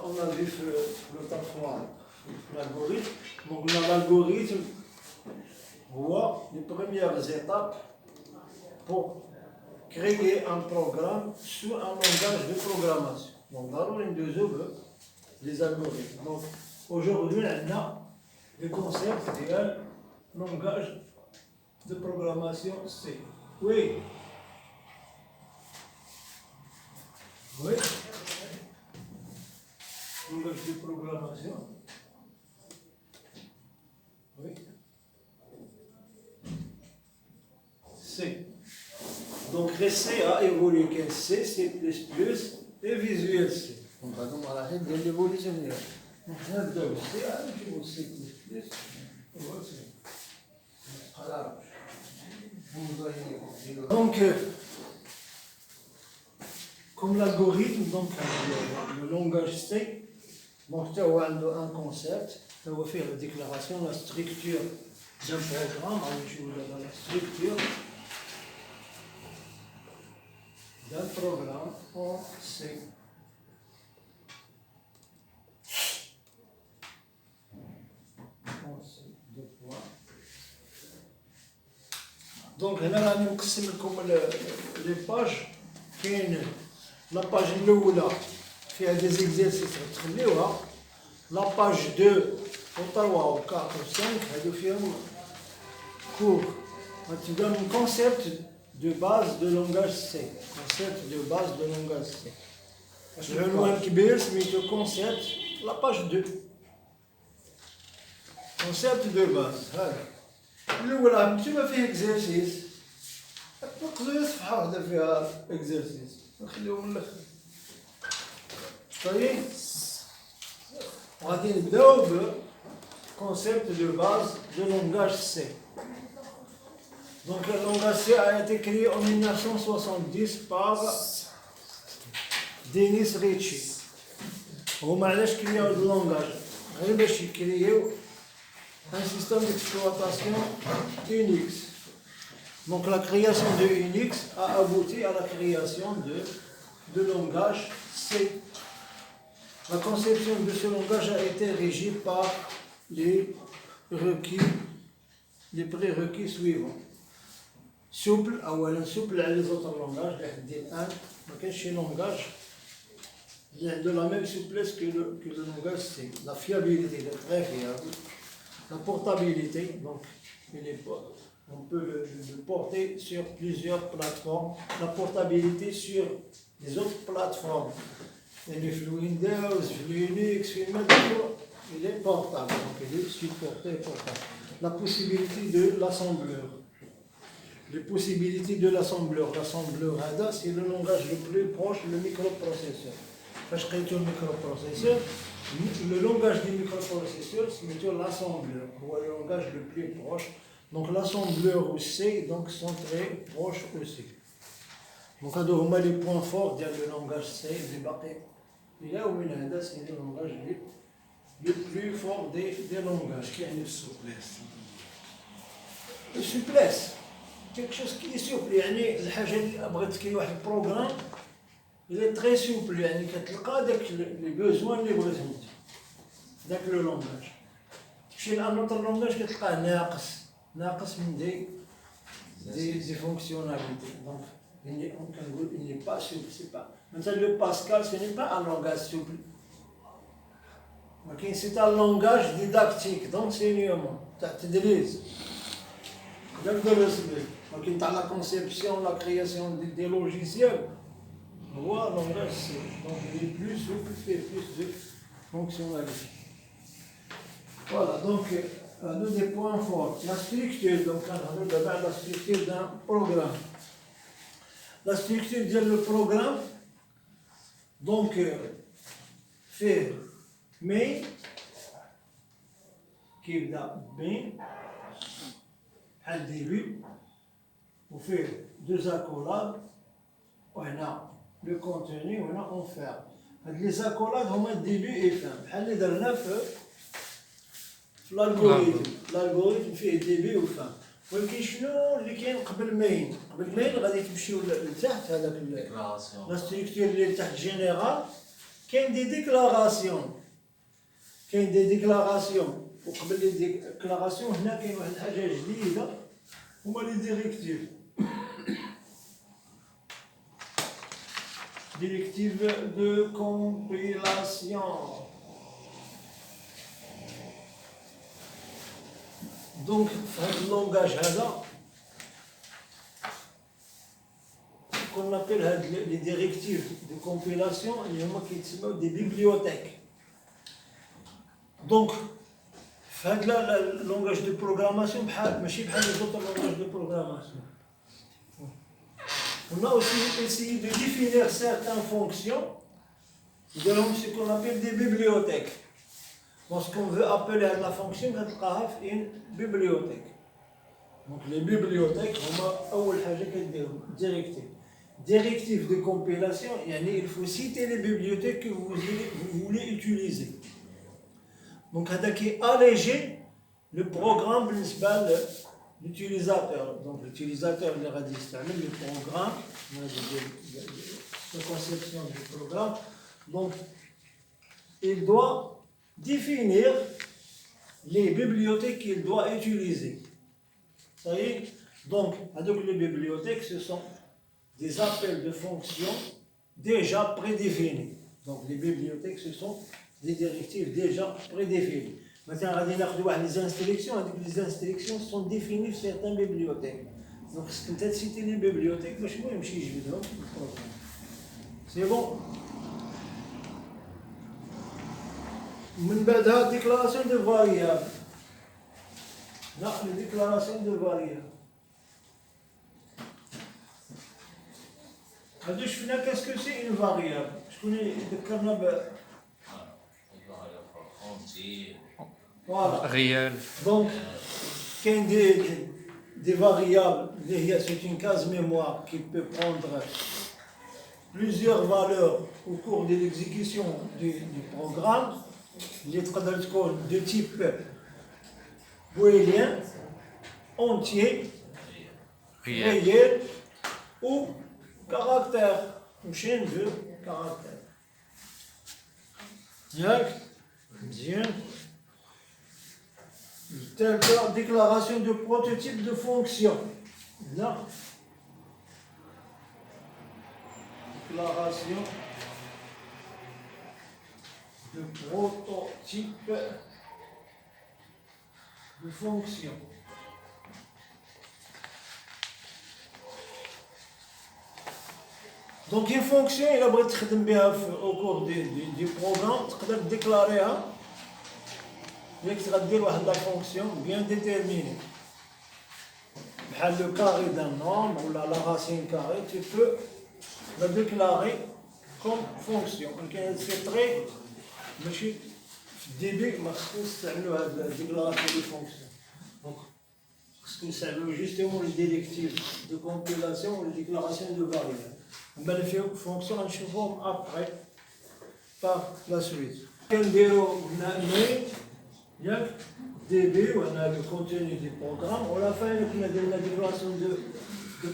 on a vu le temps 3, l'algorithme. Donc l'algorithme voit les premières étapes pour créer un programme sur un langage de programmation. Donc dans une des œuvres, les algorithmes. Donc aujourd'hui, on a le concept de langage de programmation C. Oui. Oui. Langage de programmation. Oui. C. Donc C a évolué qu'un C, C++ et Visual C. Donc on va la de l'évolution. Donc C a un C++. Donc, comme l'algorithme, donc le langage C, donc tu as un concept, tu vas faire la déclaration, la structure d'un programme, dans la structure d'un programme en C. Donc هنا راني مقسم لكم لي باج. كاين لا باج الاولى فيها دي زيكزيرسيس تخليوها. لا باج 2 و 3 و 4 و 5 هادو فيهم كور. تبدا من كونسيبت دو باز دو لونغاج سي. كونسيبت دو باز دو لونغاج سي. العنوان كبير سميتو كونسيبت لا باج 2. كونسيبت دو باز هذا. الأولى نتوما فيه اكزرسيس، تنقزو صفحة واحدة فيها اكزرسيس، نخليو من الآخر. صحيح؟ وغادي نبداو ب concept de base de langage C. Donc le langage C a été créé en 1970 par Dennis Ritchie. هما علاش كرياو هاد اللونغاج؟ غير باش يكرياو un système d'exploitation Unix. Donc la création de Unix a abouti à la création de langage C. La conception de ce langage a été régie par les prérequis suivants. Souple, souple à les autres langages, ما كاينش شي langage de la même souplesse que le langage C. La fiabilité, il est très fiable. La portabilité, donc on peut le porter sur plusieurs plateformes. La portabilité sur les autres plateformes. Et le Windows, le Linux, il est portable, donc il est supporté et portable. La possibilité de l'assembleur. Les possibilités de l'assembleur. L'assembleur, c'est le langage le plus proche, le microprocesseur. Parce que le microprocesseur, le langage du microprocesseur, c'est l'assembleur, le langage le plus proche. Donc l'assembleur aussi, donc sont très proches aussi. Donc on a les points forts du langage C, du baqi. Et là où c'est le langage le plus fort des langages. Qui a une souplesse? La souplesse, quelque chose qui est souple. يعني الحاجة اللي بغيت كي واحد البروغرام il est très souple. يعني كتلقى داك لي بوزوان اللي بغيتهم داك لو لونغاج. تمشي لان اوتر لونغاج كتلقاه ناقص من دي فونكسيوناليتي. دونك on كنقول il n'est pas souple. C'est pas مثلا le Pascal ce n'est pas un langage souple. ولكن c'est un langage didactique d'enseignement تاع التدريس. ولكن تاع la conception, la création des logiciels. Voir langage C. Donc il est plus souple et plus de fonctionnalité. Voilà, donc nous des points forts. La structure, donc on a d'abord la structure d'un programme. La structure de le programme, donc fait main qui est bien à début, on fait deux accolades, on a le contenu, on a en ferme. Les accolades ont un début et fin. On est dans l'algorithme fait début ou fin. ولكن شنو اللي كاين قبل مين غادي تمشيو لتحت هذاك لا ستركتور اللي تحت جينيرال كاين دي ديكلاراسيون وقبل لي ديكلاراسيون هنا كاين واحد الحاجه جديده هما لي ديريكتيف دو كومبيلاسيون. دونك في هذا اللونغاج هذا كون نابيل هاد لي ديريكتيف دو كومبيلاسيون اللي هما كيتسموا دي بيبليوتيك. دونك في هذا اللونغاج دو بروغراماسيون ماشي بحال لي زوطر لونغاج دو بروغراماسيون. On a aussi essayé de définir certaines fonctions, de ce qu'on appelle des bibliothèques. Lorsqu'on veut appeler à la fonction, on a une bibliothèque. Donc les bibliothèques, on a directive de compilation, il faut citer les bibliothèques que vous voulez utiliser. Donc qui alléger le programme principal. L'utilisateur, donc l'utilisateur de la le programme, la conception du programme, donc il doit définir les bibliothèques qu'il doit utiliser. Ça y est, donc avec les bibliothèques, ce sont des appels de fonctions déjà prédéfinis. Donc les bibliothèques, ce sont des directives déjà prédéfinies. Maintenant, on a les instructions, les instructions sont définies sur certaines bibliothèques. Donc, si tu as cité les bibliothèques, je ne sais pas. C'est bon. من بعدها déclaration de variable. لا, la déclaration de variable. هذا شفنا qu'est-ce que c'est une variable. شكون ذكرنا Voilà. Réel. Donc, quand des variables, c'est une case mémoire qui peut prendre plusieurs valeurs au cours de l'exécution du programme, de type booléen, entier, réel ou caractère, ou chaîne de caractères. Bien. Telle déclaration de prototype de fonction. Là. Déclaration de prototype de fonction. Donc une fonction, il a besoin de bien au cours du programme, tu peux déclarer tu vas dire la fonction bien déterminée. Le carré d'un nombre ou la racine carrée, tu peux la déclarer comme fonction. C'est très. Mais au début, c'est la déclaration de fonction. Donc, parce que c'est justement les directives de compilation ou les déclarations de variables. Mais les fonctions, on se forme après, par la suite. DB, on a le contenu du programme, on a fait la déclaration de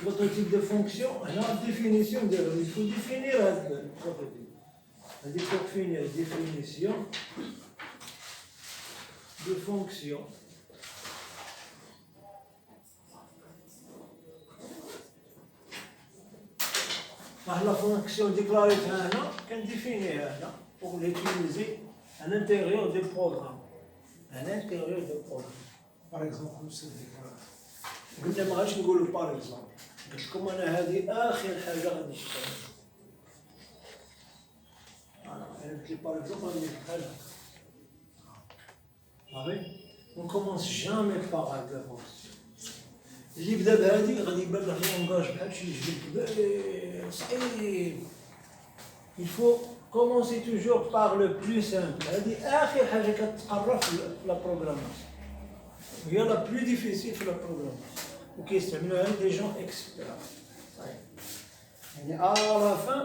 prototype de fonction, on a la définition de. Il faut définir le prototype. Il faut définir la définition de fonction. La fonction déclarée, qu'on définit pour l'utiliser à l'intérieur du programme. À l'intérieur du programme. Par exemple, c'est قلنا ما غاديش نقولوا باغ اكزومبل قلت لكم انا هذه اخر حاجه غادي نشتغل انا قلت لي باغ اكزومبل غادي ندير حاجه صافي اون كومونس جامي باغ هاد لا فونكسيون اللي بدا بهذه غادي يبان له لونغاج بحال شي جبل صعيب. Il faut commencer toujours par le plus simple. هذه آخر حاجة كتقرب في la programmation. هي la plus difficile في la programmation. وكيستعملوها des gens experts. يعني à la fin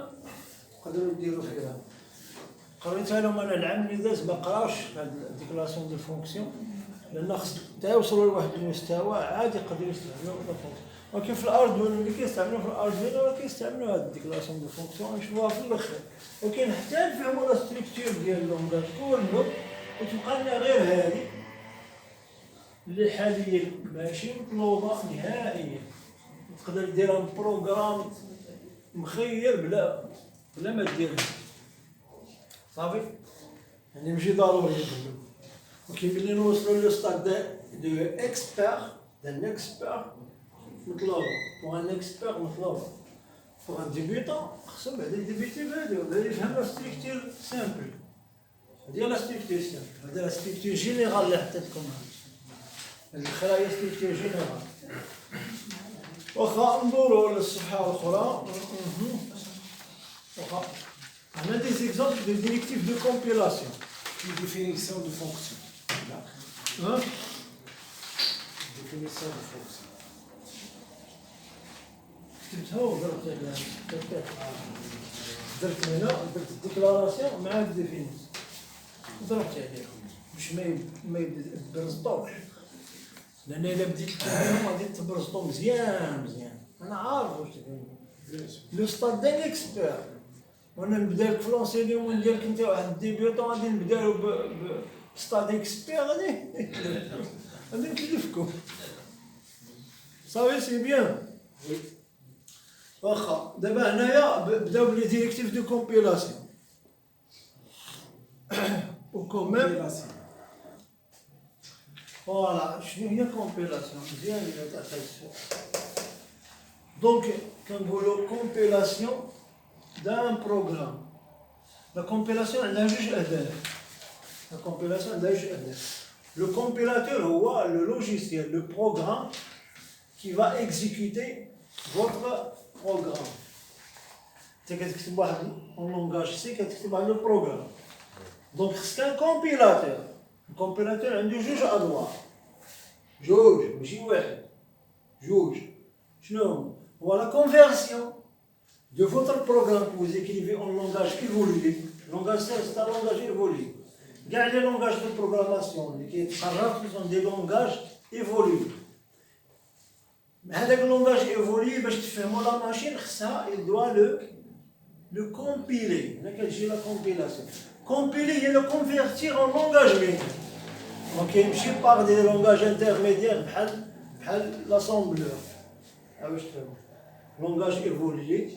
نقدروا نديروا فيها. قريتها لهم أنا العام اللي داز ما قراوش هاد الديكلاسيون دو فونكسيون لأن خص حتى يوصلوا لواحد المستوى عادي يقدروا يستعملوا لا فونكسيون. ولكن في الاردوين اللي كيستعملوا في الاردوين راه كيستعملوا هاد الديكلاراسيون دو فونكسيون نشوفوها في الاخر، ولكن حتى نفهموا لا ستركتور ديال اللونغاج كله وتبقى لنا غير هادي اللي حاليا ماشي مطلوبه نهائيا. تقدر دير ان بروغرام مخير بلا ما ديرها صافي، يعني ماشي ضروري كله. ولكن ملي نوصلوا لو ستاد دو اكسبير d'un expert مطلوبه، بوغ ان اكسبير مطلوبه، بوغ ان ديبيتون خصو بعدا يديبيتي بهادو، بعدا يفهم لا ستركتور سامبل. هادي لا ستركتور سامبل، هادي لا ستركتور جينيرال اللي حطيتكم هادي الخلايا ستركتور جينيرال. واخا ندورو للصفحه الاخرى، واخا هنا دي زيكزامبل دو ديريكتيف دو كومبيلاسيون. Une définition de fonction. ها Définition de fonction. كتبتها ودرت درت هنا درت الديكلاراسيون مع الديفينيسيون ضربت عليهم باش ما يبرزطوش، لان الا بديت تكلمهم غادي تبرزطو مزيان. انا عارف واش تقول لو ستاد ديال اكسبير، وانا نبدا لك في لونسينيومون ديالك انت واحد الديبيوطون غادي نبداو بستاد اكسبير غادي نكلفكم صافي سي بيان. واخا دابا هنايا بداو بلي ديريكتيف دو كومبيلاسيون و كوميم فوالا. شنو هي كومبيلاسيون؟ مزيان الا تعطيت السؤال. دونك كنقولو كومبيلاسيون دان بروغرام. لا كومبيلاسيون عندها جوج اهداف. لا كومبيلاسيون عندها جوج اهداف. لو كومبيلاتور هو لو لوجيسيال لو بروغرام qui va exécuter votre programme. Tu كتكتب واحد en langage C كتكتب واحد لو بروغرام. دونك خصك ان كومبيلاتور. الكومبيلاتور عنده جوج ادوار، جوج ماشي واحد، جوج. شنو هو؟ لا كونفيرسيون de votre programme que vous écrivez en langage évolué. Langage C c'est un langage évolué. كاع لي لونغاج دو بروغراماسيون اللي كيتقرر سون دي لونغاج évolué. هذاك اللونغاج ايفولي باش تفهموا لا ماشين خصها يدوا لو كومبيلي. هنا كتجي لا كومبيلاسيون. كومبيلي هي لو كونفيرتير اون لونغاج مين، دونك كيمشي باغ دي لونغاج انترميديير بحال لاسامبلور. ها واش تفهموا لونغاج ايفولي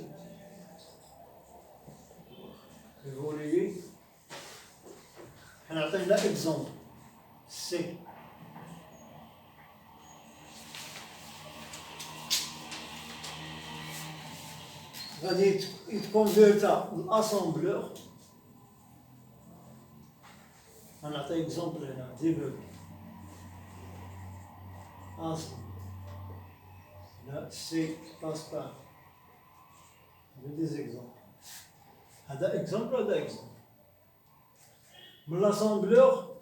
حنا عطينا اكزومبل سي غادي يتكونفيرتا لاسامبلور. غنعطي اكزومبل هنا ديبوغ لا سي باس با. دي زيكزومبل، هذا اكزومبل وهذا اكزومبل. من لاسامبلور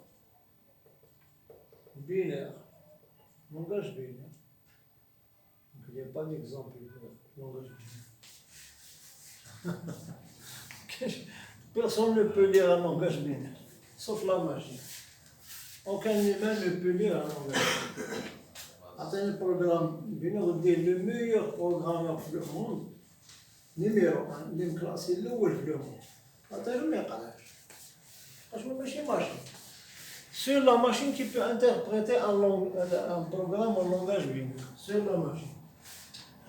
بينير لونغاج بينير. Donc il n'y a pas d'exemple de langage binaire. Personne ne peut lire un langage binaire, sauf la machine. Aucun humain ne peut lire un langage binaire. Attends, le programme binaire, le meilleur programmeur du monde, numéro 1, اللي مكلاسي الأول في الموند، عطيلو ما يقراش. واش ماشي ماشين. Sur la machine qui peut interpréter un programme en langage binaire. Sur la machine.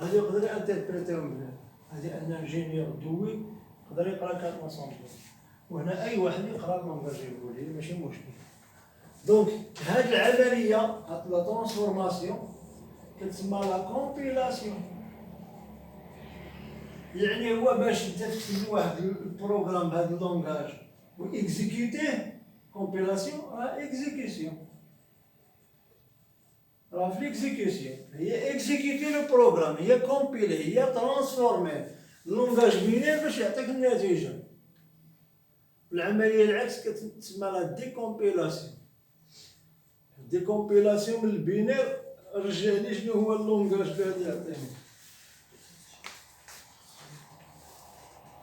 هذا يقدر انتربريتيو مزيان. هذه ان انجينيور دوي يقدر يقرا كان لاسامبلور، وهنا اي واحد يقرا لونغاج ايفولي ماشي مشكل. دونك هذه العمليه هاد لا ترانسفورماسيون كتسمى لا كومبيلاسيون. يعني هو باش انت تكتب واحد البروغرام بهذا اللونغاج و اكزيكيوتيه. كومبيلاسيون راه اكزيكيسيون، راه في الاكزيكيسيون هي اكزيكيتي لو بروغرام، هي كومبيلي، هي ترانسفورمي اللونغاج بينير باش يعطيك النتيجه. العمليه العكس كتسمى لا ديكومبيلاسيون. ديكومبيلاسيون من البينير رجع لي شنو هو اللونغاج اللي يعطيني.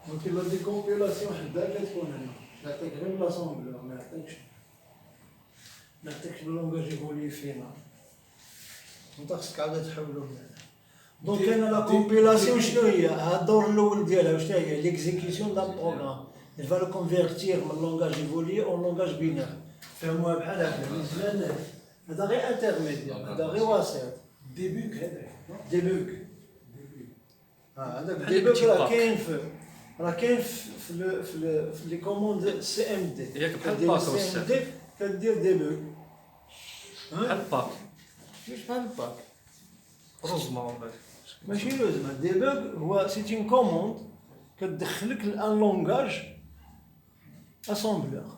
دونك لا ديكومبيلاسيون حداها كتكون هنا، يعطيك غير لاسامبلور ما يعطيكش اللونغاج ايفولي فينا. انت خصك عاد تحولو هنا. دونك انا لا كومبيلاسيون شنو هي؟ هاد الدور الاول ديالها واش هي؟ ليكزيكسيون دان بروغرام il va le convertir من لونغاج ايفولي او لونغاج بينير فهموها بحال هكا بالنسبه هذا غير انترميدير هذا غير وسيط ديبوك هذا. ديبوك هذاك ديبوك راه كاين راه كاين في لي كوموند سي ام دي ياك بحال باك سي ام دي كدير ديبوك بحال باك مش بحال الباك روزما ولا ماشي لازم ديبوك هو سيت اون كوموند كتدخلك لان لونغاج اسامبلور